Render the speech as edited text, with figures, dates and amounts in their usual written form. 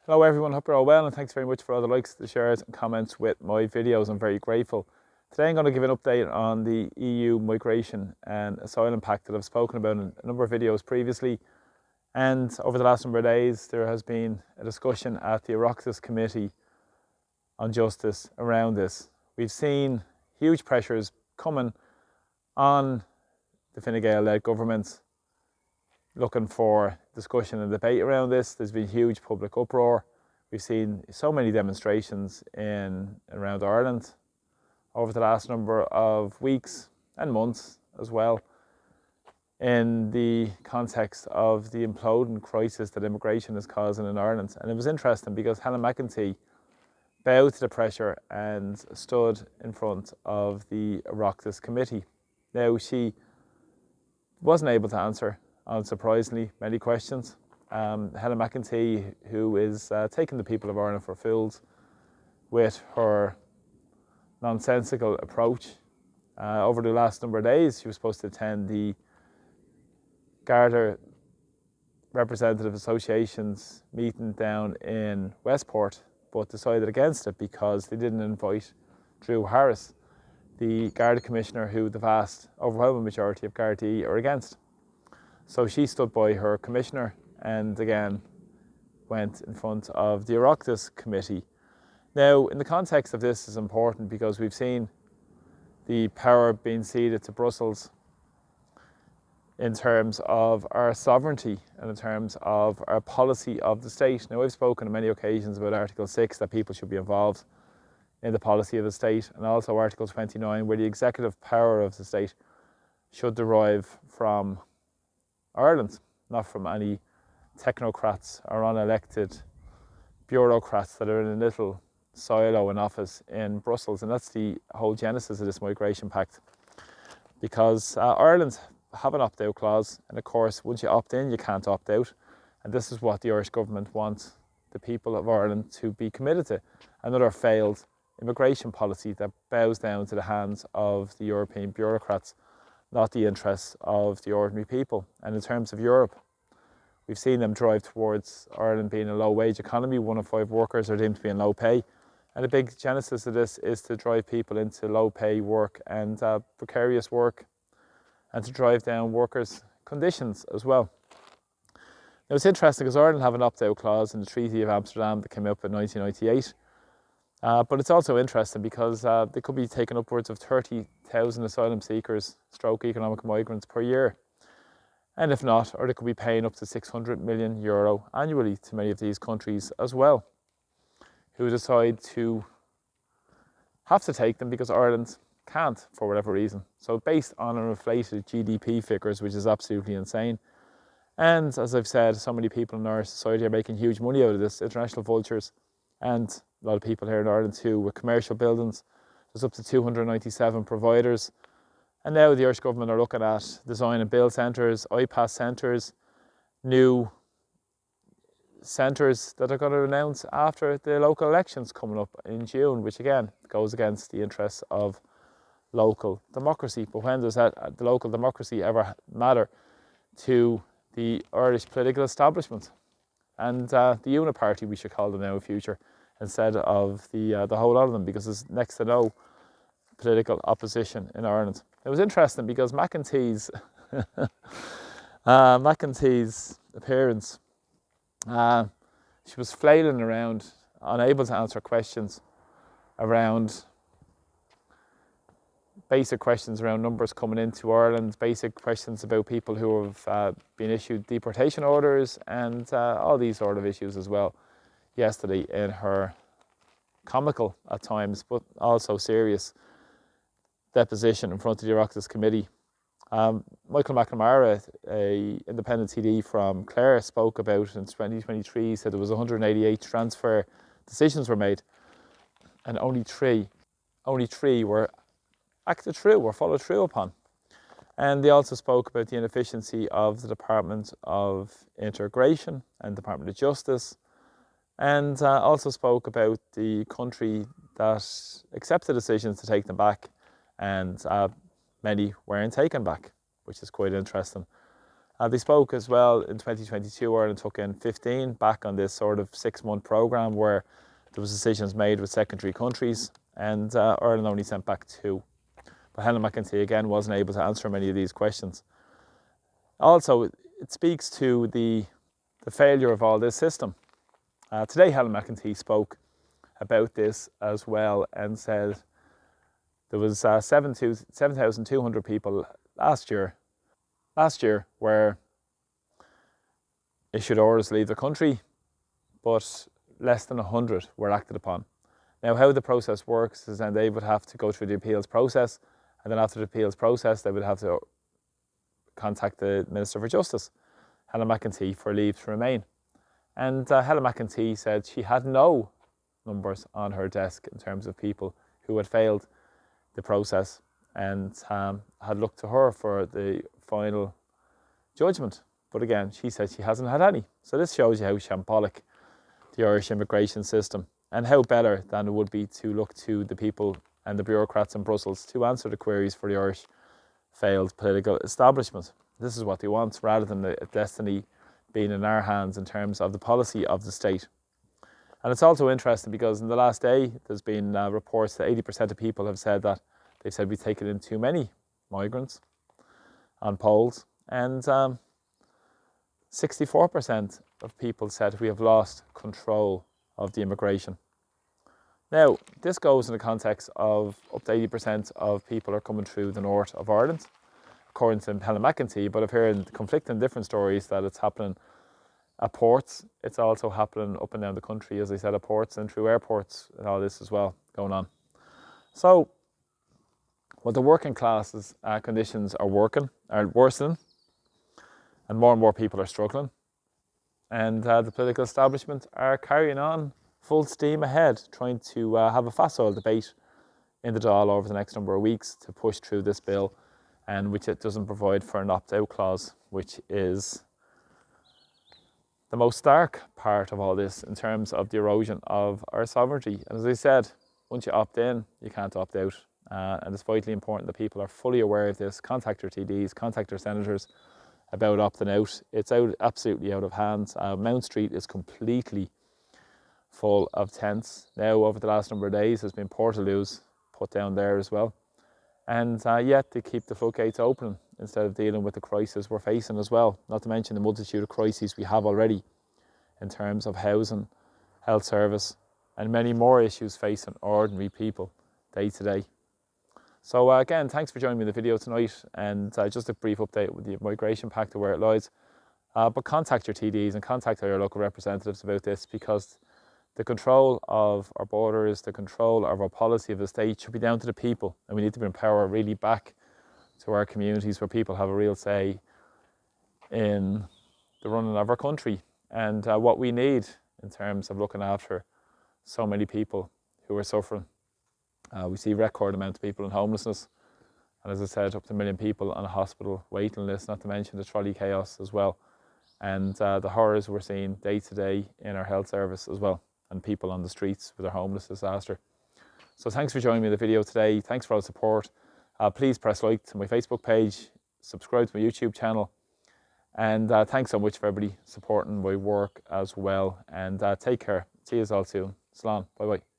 Hello everyone, hope you're all well, and thanks very much for all the likes, the shares and comments with my videos. I'm very grateful. Today I'm going to give an update on the EU migration and asylum pact that I've spoken about in a number of videos previously. And over the last number of days there has been a discussion at the Oireachtas Committee on Justice around this. We've seen huge pressures coming on the Fine Gael-led governments looking for discussion and debate around this. There's been huge public uproar. We've seen so many demonstrations in and around Ireland over the last number of weeks and months as well, in the context of the imploding crisis that immigration is causing in Ireland. And it was interesting because Helen McEntee bowed to the pressure and stood in front of the Oireachtas Committee. Now, she wasn't able to answer, unsurprisingly, many questions. Helen McEntee, who is taking the people of Ireland for fools with her nonsensical approach. Over the last number of days, she was supposed to attend the Garda Representative Association's meeting down in Westport, but decided against it because they didn't invite Drew Harris, the Garda Commissioner who the vast overwhelming majority of Gardaí are against. So she stood by her Commissioner and again went in front of the Oireachtas Committee. Now, in the context of this is important because we've seen the power being ceded to Brussels in terms of our sovereignty and in terms of our policy of the state. Now, I've spoken on many occasions about Article 6, that people should be involved in the policy of the state, and also Article 29, where the executive power of the state should derive from Ireland, not from any technocrats or unelected bureaucrats that are in a little silo in office in Brussels. And that's the whole genesis of this migration pact, because Ireland have an opt-out clause, and of course once you opt in you can't opt out, and this is what the Irish government wants the people of Ireland to be committed to: another failed immigration policy that bows down to the hands of the European bureaucrats, not the interests of the ordinary people. And in terms of Europe, we've seen them drive towards Ireland being a low-wage economy. 1 in 5 workers are deemed to be in low pay. And a big genesis of this is to drive people into low-pay work and precarious work, and to drive down workers' conditions as well. Now, it's interesting because Ireland have an opt-out clause in the Treaty of Amsterdam that came up in 1998. But it's also interesting because they could be taking upwards of 30,000 asylum seekers stroke economic migrants per year. And if not, or they could be paying up to €600 million annually to many of these countries as well, who decide to have to take them because Ireland can't for whatever reason. So based on inflated GDP figures, which is absolutely insane. And as I've said, so many people in our society are making huge money out of this, international vultures, and a lot of people here in Ireland too, with commercial buildings. There's up to 297 providers. And now the Irish government are looking at design and build centres, IPAS centres, new centres that are going to announce after the local elections coming up in June, which again goes against the interests of local democracy. But when does the local democracy ever matter to the Irish political establishment? And the Uniparty, we should call them now in future, instead of the whole lot of them, because there's next to no political opposition in Ireland. It was interesting because McEntee's appearance, she was flailing around, unable to answer questions around basic questions around numbers coming into Ireland, basic questions about people who have been issued deportation orders, and all these sort of issues as well yesterday in her comical at times, but also serious deposition in front of the Oireachtas Committee. Michael McNamara, a independent TD from Clare, spoke about in 2023, he said there was 188 transfer decisions were made, and only three were acted through or followed through upon. And they also spoke about the inefficiency of the Department of Integration and Department of Justice, and also spoke about the country that accepted decisions to take them back, and many weren't taken back, which is quite interesting. They spoke as well in 2022. Ireland took in 15 back on this sort of 6-month programme where there was decisions made with secondary countries, and Ireland only sent back 2. But Helen McEntee again wasn't able to answer many of these questions. Also, it speaks to the failure of all this system. Today Helen McEntee spoke about this as well and said there was 7,200 people last year were issued orders to leave the country, but less than 100 were acted upon. Now, how the process works is then they would have to go through the appeals process, and then after the appeals process, they would have to contact the Minister for Justice, Helen McEntee, for leave to remain. And Helen McEntee said she had no numbers on her desk in terms of people who had failed the process and had looked to her for the final judgment. But again, she said she hasn't had any. So this shows you how shambolic the Irish immigration system, and how better than it would be to look to the people and the bureaucrats in Brussels to answer the queries for the Irish failed political establishment. This is what they want, rather than the destiny being in our hands in terms of the policy of the state. And it's also interesting because in the last day, there's been reports that 80% of people have said that they've said we've taken in too many migrants on polls, and 64% of people said we have lost control of the immigration. Now, this goes in the context of up to 80% of people are coming through the north of Ireland, according to Helen McEntee, but I've heard conflicting different stories that it's happening at ports. It's also happening up and down the country, as I said, at ports and through airports, and all this as well going on. So, well, the working classes conditions are worsening, and more people are struggling. And the political establishment are carrying on full steam ahead, trying to have a facile debate in the Dáil over the next number of weeks to push through this bill, and which it doesn't provide for an opt-out clause, which is the most stark part of all this in terms of the erosion of our sovereignty. And as I said, once you opt in, you can't opt out. And it's vitally important that people are fully aware of this. Contact your TDs, contact your senators about opting out. It's absolutely out of hand. Mount Street is completely full of tents. Now, over the last number of days, there's been portaloos put down there as well. And yet they keep the floodgates open instead of dealing with the crisis we're facing as well. Not to mention the multitude of crises we have already in terms of housing, health service, and many more issues facing ordinary people day to day. So again, thanks for joining me in the video tonight, and just a brief update with the Migration Pact and where it lies. But contact your TDs and contact your local representatives about this, because the control of our borders, the control of our policy of the state should be down to the people, and we need to bring power really back to our communities where people have a real say in the running of our country and what we need in terms of looking after so many people who are suffering. We see record amount of people in homelessness, and as I said, up to 1 million people on a hospital waiting list, not to mention the trolley chaos as well, and the horrors we're seeing day to day in our health service as well, and people on the streets with their homeless disaster. So thanks for joining me in the video today. Thanks for all the support. Please press like to my Facebook page, subscribe to my YouTube channel, and thanks so much for everybody supporting my work as well. And take care. See you all soon. Slán. Bye bye.